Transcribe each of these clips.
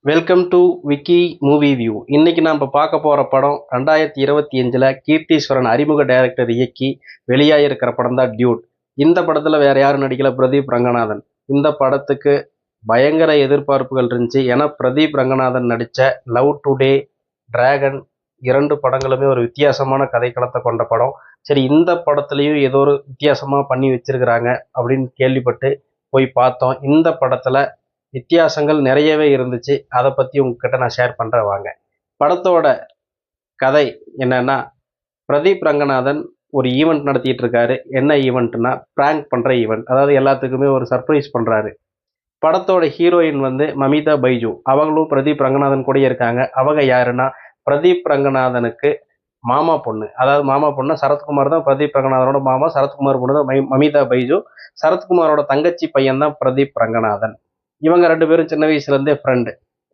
Welcome to Vicky movie view. இன்னைக்கு நம்ம பார்க்க போற படம் 2025 கீர்த்தீஸ்வரன் அறிமுக டைரக்டர் இயக்கி வெளியாகிருக்கிற படம் தான் டியூட். இந்த படத்துல வேற யாரும் நடிக்கல, பிரதீப் ரங்கநாதன். இந்த படத்துக்கு பயங்கர எதிர்பார்ப்புகள் இருந்துச்சு. ஏன்னா பிரதீப் ரங்கநாதன் நடித்த லவ் டுடே, டிராகன் இரண்டு படங்களுமே ஒரு வித்தியாசமான கதைக்களத்தை கொண்ட படம். சரி, இந்த படத்துலையும் ஏதோ ஒரு வித்தியாசமாக பண்ணி வச்சிருக்கிறாங்க அப்படின்னு கேள்விப்பட்டு போய் பார்த்தோம். இந்த படத்தில் வித்தியாசங்கள் நிறையவே இருந்துச்சு. அதை பற்றி உங்ககிட்ட நான் ஷேர் பண்ணுறேன் வாங்க. படத்தோட கதை என்னன்னா, பிரதீப் ரங்கநாதன் ஒரு ஈவெண்ட் நடத்திட்டு இருக்காரு. என்ன ஈவெண்ட்னா, ப்ராங்க் பண்ணுற ஈவெண்ட். அதாவது எல்லாத்துக்குமே ஒரு சர்ப்ரைஸ் பண்ணுறாரு. படத்தோட ஹீரோயின் வந்து மமிதா பைஜு. அவங்களும் பிரதீப் ரங்கநாதன் கூட இருக்காங்க. அவங்க யாருன்னா, பிரதீப் ரங்கநாதனுக்கு மாமா பொண்ணு. அதாவது மாமா பொண்ணு சரத்குமார் தான் பிரதீப் ரங்கநாதனோட மாமா. சரத்குமார் பொண்ணு தான் மமிதா பைஜு. சரத்குமாரோட தங்கச்சி பையன் தான் பிரதீப் ரங்கநாதன். இவங்க ரெண்டு பேரும் சின்ன வயசுலேருந்தே ஃப்ரெண்டு.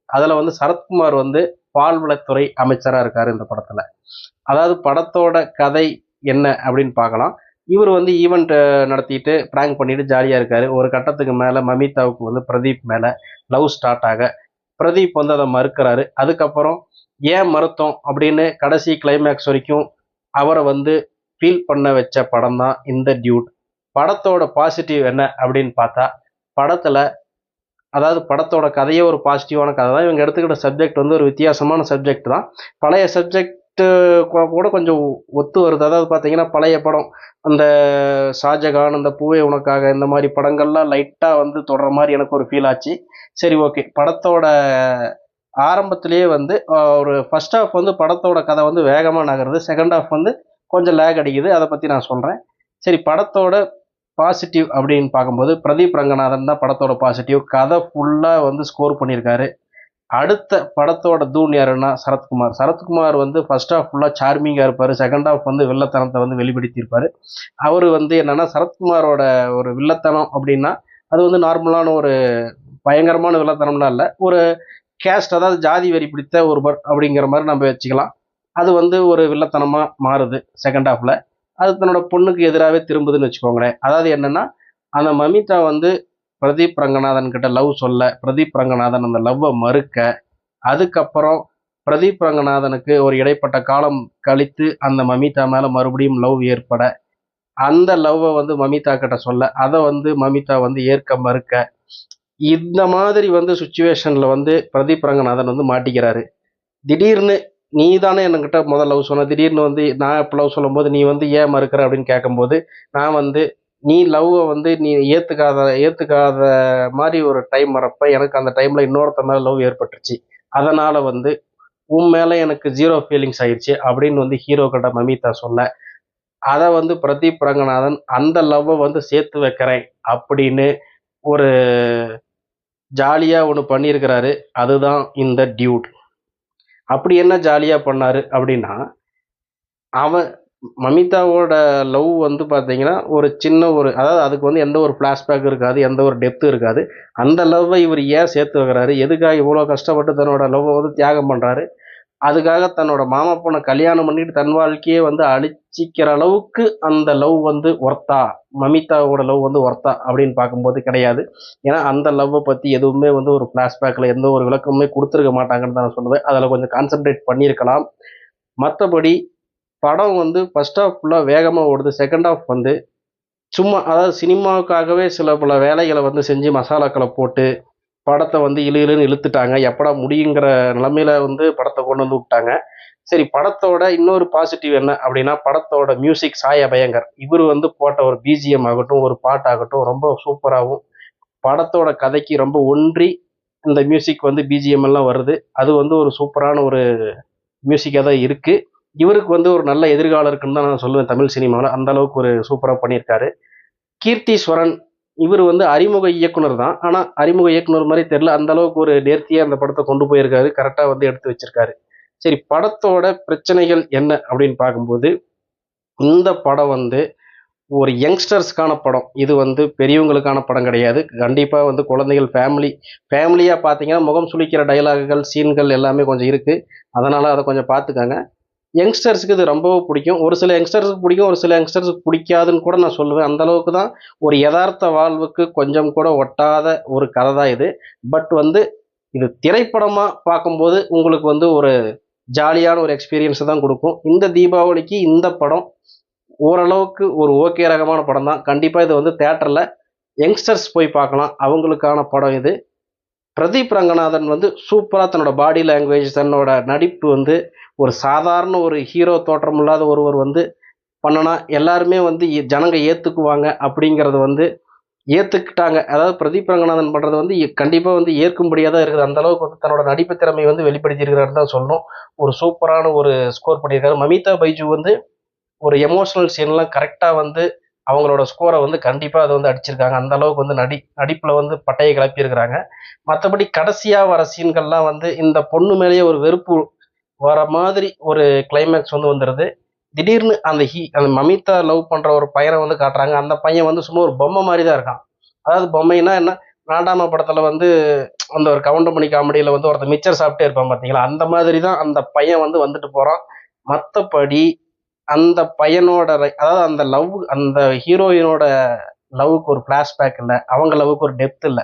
அதில் வந்து சரத்குமார் வந்து பால்வளத்துறை அமைச்சராக இருக்கார் இந்த படத்தில். அதாவது படத்தோட கதை என்ன அப்படின்னு பார்க்கலாம். இவர் வந்து ஈவெண்ட் நடத்திட்டு ப்ராங்க் பண்ணிட்டு ஜாலியாக இருக்கார். ஒரு கட்டத்துக்கு மேலே மமிதாவுக்கு வந்து பிரதீப் மேலே லவ் ஸ்டார்ட் ஆக, பிரதீப் வந்து அதை மறுக்கிறாரு. அதுக்கப்புறம் ஏன் மறுத்தோம் அப்படின்னு கடைசி கிளைமேக்ஸ் வரைக்கும் அவரை வந்து ஃபீல் பண்ண வச்ச படம் தான் இந்த டியூட். படத்தோட பாசிட்டிவ் என்ன அப்படின்னு பார்த்தா, படத்தில் அதாவது படத்தோட கதையே ஒரு பாசிட்டிவான கதை தான். இவங்க எடுத்துக்கிட்ட சப்ஜெக்ட் வந்து ஒரு வித்தியாசமான சப்ஜெக்ட் தான். பழைய சப்ஜெக்ட்டு கூட கொஞ்சம் ஒத்து வருது. அதாவது பார்த்தீங்கன்னா, பழைய படம் அந்த ஷாஜகான், அந்த பூவே உனக்காக, இந்த மாதிரி படங்கள்லாம் லைட்டாக வந்து தொடர மாதிரி எனக்கு ஒரு ஃபீல் ஆச்சு. சரி, ஓகே. படத்தோட ஆரம்பத்திலேயே வந்து ஒரு ஃபர்ஸ்ட் ஹாஃப் வந்து படத்தோட கதை வந்து வேகமாக நகருது. செகண்ட் ஹாஃப் வந்து கொஞ்சம் லேக் அடிக்குது. அதை பற்றி நான் சொல்கிறேன். சரி, படத்தோட பாசிட்டிவ் அப்படின்னு பார்க்கும்போது பிரதீப் ரங்கநாதன் தான் படத்தோட பாசிட்டிவ். கதை ஃபுல்லாக வந்து ஸ்கோர் பண்ணியிருக்காரு. அடுத்த படத்தோட தூண் யாருன்னா சரத்குமார். சரத்குமார் வந்து ஃபர்ஸ்ட் ஹாஃப் ஃபுல்லாக சார்மிங்காக இருப்பார். செகண்ட் ஹாஃப் வந்து வில்லத்தனத்தை வந்து வெளிப்படுத்தியிருப்பார். அவர் வந்து என்னென்னா, சரத்குமாரோட ஒரு வில்லத்தனம் அப்படின்னா அது வந்து நார்மலான ஒரு பயங்கரமான வில்லத்தனம்லாம் இல்லை. ஒரு கேஸ்ட், அதாவது ஜாதி வெறி பிடித்த ஒருவர் அப்படிங்கிற மாதிரி நம்ம வச்சுக்கலாம். அது வந்து ஒரு வில்லத்தனமாக மாறுது செகண்ட் ஹாஃபில். அது தன்னோட பொண்ணுக்கு எதிராகவே திரும்புதுன்னு வச்சுக்கோங்களேன். அதாவது என்னென்னா, அந்த மமிதா வந்து பிரதீப் ரங்கநாதன் கிட்ட லவ் சொல்ல, பிரதீப் ரங்கநாதன் அந்த லவ்வை மறுக்க, அதுக்கப்புறம் பிரதீப் ரங்கநாதனுக்கு ஒரு இடைப்பட்ட காலம் கழித்து அந்த மமிதா மேலே மறுபடியும் லவ் ஏற்பட, அந்த லவ்வை வந்து மமிதா கிட்ட சொல்ல, அதை வந்து மமிதா வந்து ஏற்க மறுக்க, இந்த மாதிரி வந்து சுச்சுவேஷனில் வந்து பிரதீப் ரங்கநாதன் வந்து மாட்டிக்கிறாரு. திடீர்னு நீ தானே என்கிட்ட முதல் லவ் சொன்ன, திடீர்னு வந்து நான் இப்போ லவ் சொல்லும்போது நீ வந்து ஏன் மறுக்கிற அப்படின்னு கேட்கும்போது, நான் வந்து நீ லவ்வை வந்து நீ ஏற்றுக்காத மாதிரி ஒரு டைம் வரப்போ எனக்கு அந்த டைமில் இன்னொருத்த மேலே லவ் ஏற்பட்டுருச்சு. அதனால் வந்து உன் மேலே எனக்கு ஜீரோ ஃபீலிங்ஸ் ஆயிடுச்சு அப்படின்னு வந்து ஹீரோ கிட்ட மமிதா சொல்ல, அதை வந்து பிரதீப் ரங்கநாதன் அந்த லவ்வை வந்து சேர்த்து வைக்கிறேன் அப்படின்னு ஒரு ஜாலியாக ஒன்று பண்ணியிருக்கிறாரு. அதுதான் இந்த டியூட். அப்படி என்ன ஜாலியாக பண்ணார் அப்படின்னா, அவன் மமிதாவோட லவ் வந்து பார்த்தீங்கன்னா ஒரு சின்ன ஒரு, அதாவது அதுக்கு வந்து எந்த ஒரு ஃப்ளாஷ்பேக் இருக்காது, எந்த ஒரு டெப்த்து இருக்காது. அந்த லவ்வை இவர் ஏன் சேர்த்து வைக்கிறாரு, எதுக்காக இவ்வளோ கஷ்டப்பட்டு தன்னோட லவ்வை வந்து தியாகம் பண்ணுறாரு, அதுக்காக தன்னோட மாமா பொண்ணை கல்யாணம் பண்ணிட்டு தன் வாழ்க்கையே வந்து அழிச்சிக்கிற அளவுக்கு அந்த லவ் வந்து ஒர்த்தா, மமிதாவோட லவ் வந்து ஒர்த்தா அப்படின்னு பார்க்கும்போது கிடையாது. ஏன்னா அந்த லவ்வை பற்றி எதுவுமே வந்து ஒரு ஃப்ளாஷ்பேக்கில் எந்த ஒரு விளக்கமுமே கொடுத்துருக்க மாட்டாங்கன்னு தான் நான் சொல்லுவேன். அதில் கொஞ்சம் கான்சென்ட்ரேட் பண்ணியிருக்கலாம். மற்றபடி படம் வந்து ஃபர்ஸ்ட் ஹாஃப் ஃபுல்லாக வேகமாக ஓடுது. செகண்ட் ஹாஃப் வந்து சும்மா, அதாவது சினிமாவுக்காகவே சில பல வேலைகளை வந்து செஞ்சு மசாலாக்களை போட்டு படத்தை வந்து இழுன்னு இழுத்துட்டாங்க. எப்படா முடியுங்கிற நிலமையில வந்து படத்தை கொண்டு வந்து விட்டாங்க. சரி, படத்தோட இன்னொரு பாசிட்டிவ் என்ன அப்படின்னா, படத்தோட மியூசிக் சாய் அபயங்கர். இவர் வந்து போட்ட ஒரு பிஜிஎம் ஆகட்டும், ஒரு பாட்டாகட்டும் ரொம்ப சூப்பராகவும், படத்தோட கதைக்கு ரொம்ப ஒன்றி இந்த மியூசிக் வந்து பிஜிஎம் எல்லாம் வருது. அது வந்து ஒரு சூப்பரான ஒரு மியூசிக்காக தான் இருக்குது. இவருக்கு வந்து ஒரு நல்ல எதிர்காலம் இருக்குன்னு தான் நான் சொல்லுவேன் தமிழ் சினிமாவில். அந்த அளவுக்கு ஒரு சூப்பராக பண்ணியிருக்காரு. கீர்த்தீஸ்வரன் இவர் வந்து அறிமுக இயக்குனர் தான். ஆனால் அறிமுக இயக்குனர் மாதிரி தெரியல, அந்த அளவுக்கு ஒரு நேர்த்தியாக அந்த படத்தை கொண்டு போயிருக்காரு. கரெக்டாக வந்து எடுத்து வச்சிருக்காரு. சரி, படத்தோட பிரச்சனைகள் என்ன அப்படின்னு பார்க்கும்போது, இந்த படம் வந்து ஒரு யங்ஸ்டர்ஸ்க்கான படம். இது வந்து பெரியவங்களுக்கான படம் கிடையாது. கண்டிப்பாக வந்து குழந்தைகள் ஃபேமிலியாக பார்த்தீங்கன்னா முகம் சுளிக்கிற டைலாகுகள், சீன்கள் எல்லாமே கொஞ்சம் இருக்குது. அதனால் அதை கொஞ்சம் பார்த்துக்கங்க. யங்ஸ்டர்ஸுக்கு இது ரொம்பவும் பிடிக்கும். ஒரு சில யங்ஸ்டர்ஸுக்கு பிடிக்கும், ஒரு சில யங்ஸ்டர்ஸுக்கு பிடிக்காதுன்னு கூட நான் சொல்லுவேன். அந்த அளவுக்கு தான் ஒரு யதார்த்த வாழ்வுக்கு கொஞ்சம் கூட ஒட்டாத ஒரு கதை தான் இது. பட் வந்து இது திரைப்படமாக பார்க்கும்போது உங்களுக்கு வந்து ஒரு ஜாலியான ஒரு எக்ஸ்பீரியன்ஸை தான் கொடுக்கும். இந்த தீபாவளிக்கு இந்த படம் ஓரளவுக்கு ஒரு ஓகே ரகமான படம் தான். கண்டிப்பாக இது வந்து தேட்டரில் யங்ஸ்டர்ஸ் போய் பார்க்கலாம். அவங்களுக்கான படம் இது. பிரதீப் ரங்கநாதன் வந்து சூப்பராக தன்னோட பாடி லாங்குவேஜ், தன்னோட நடிப்பு வந்து ஒரு சாதாரண ஒரு ஹீரோ தோற்றம் இல்லாத ஒருவர் வந்து பண்ணனா எல்லாருமே வந்து ஜனங்க ஏற்றுக்குவாங்க அப்படிங்கிறது வந்து ஏற்றுக்கிட்டாங்க. அதாவது பிரதீப் ரங்கநாதன் பண்ணுறது வந்து கண்டிப்பாக வந்து ஏற்கும்படியாக தான் இருக்குது. அந்த அளவுக்கு வந்து தன்னோட நடிப்பு திறமை வந்து வெளிப்படுத்தியிருக்கிறாருன்னு தான் சொல்லணும். ஒரு சூப்பரான ஒரு ஸ்கோர் பண்ணியிருக்காரு. மமிதா பைஜு வந்து ஒரு எமோஷனல் சீன்லாம் கரெக்டாக வந்து அவங்களோட ஸ்கோரை வந்து கண்டிப்பாக அதை வந்து அடிச்சிருக்காங்க. அந்த அளவுக்கு வந்து நடிப்பில் வந்து பட்டையை கிளப்பியிருக்கிறாங்க. மற்றபடி கடைசியாக வர சீன்கள்லாம் வந்து இந்த பொண்ணு மேலேயே ஒரு வெறுப்பு வர மாதிரி ஒரு கிளைமேக்ஸ் வந்து வந்துடுது. திடீர்னு அந்த மமிதா லவ் பண்ணுற ஒரு பையனை வந்து காட்டுறாங்க. அந்த பையன் வந்து சும்மா ஒரு பொம்மை மாதிரி தான் இருக்கான். அதாவது பொம்மைன்னா என்ன, நாடாம படத்தில் வந்து அந்த ஒரு கவுண்டமணி காமெடியில் வந்து ஒருத்தர் மிச்சர் சாப்பிட்டே இருப்பான் பார்த்தீங்களா, அந்த மாதிரி தான் அந்த பையன் வந்து வந்துட்டு போகிறான். மற்றபடி அந்த பையனோட அதாவது அந்த ஹீரோயினோட லவ்வுக்கு ஒரு ஃப்ளாஷ்பேக் இல்லை, அவங்க லவ்வுக்கு ஒரு டெப்த் இல்லை.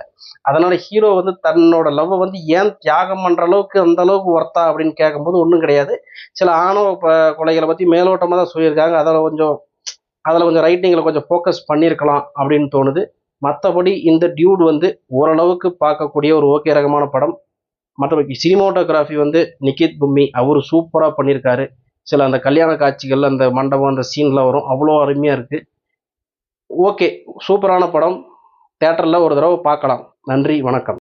அதனால ஹீரோ வந்து தன்னோட லவ்வை வந்து ஏன் தியாகம் பண்ற அளவுக்கு அந்த அளவுக்கு ஒர்த்தா அப்படின்னு கேட்கும்போது ஒன்றும் கிடையாது. சில ஆணவ கொலைகளை பற்றி மேலோட்டமாக தான் சொல்லியிருக்காங்க. அதில் கொஞ்சம் ரைட்டிங்கில் கொஞ்சம் ஃபோக்கஸ் பண்ணியிருக்கலாம் அப்படின்னு தோணுது. மற்றபடி இந்த டியூட் வந்து ஓரளவுக்கு பார்க்கக்கூடிய ஒரு ஓகே ரகமான படம். மற்றபடி சினிமோட்டோகிராஃபி வந்து நிக்கித் பும்மி அவர் சூப்பராக பண்ணியிருக்காரு. சில அந்த கல்யாண காட்சிகள், அந்த மண்டபம், அந்த சீன்லாம் வரும், அவ்வளோ அருமையாக இருக்குது. ஓகே, சூப்பரான படம். தேட்டரில் ஒரு தடவை பார்க்கலாம். நன்றி, வணக்கம்.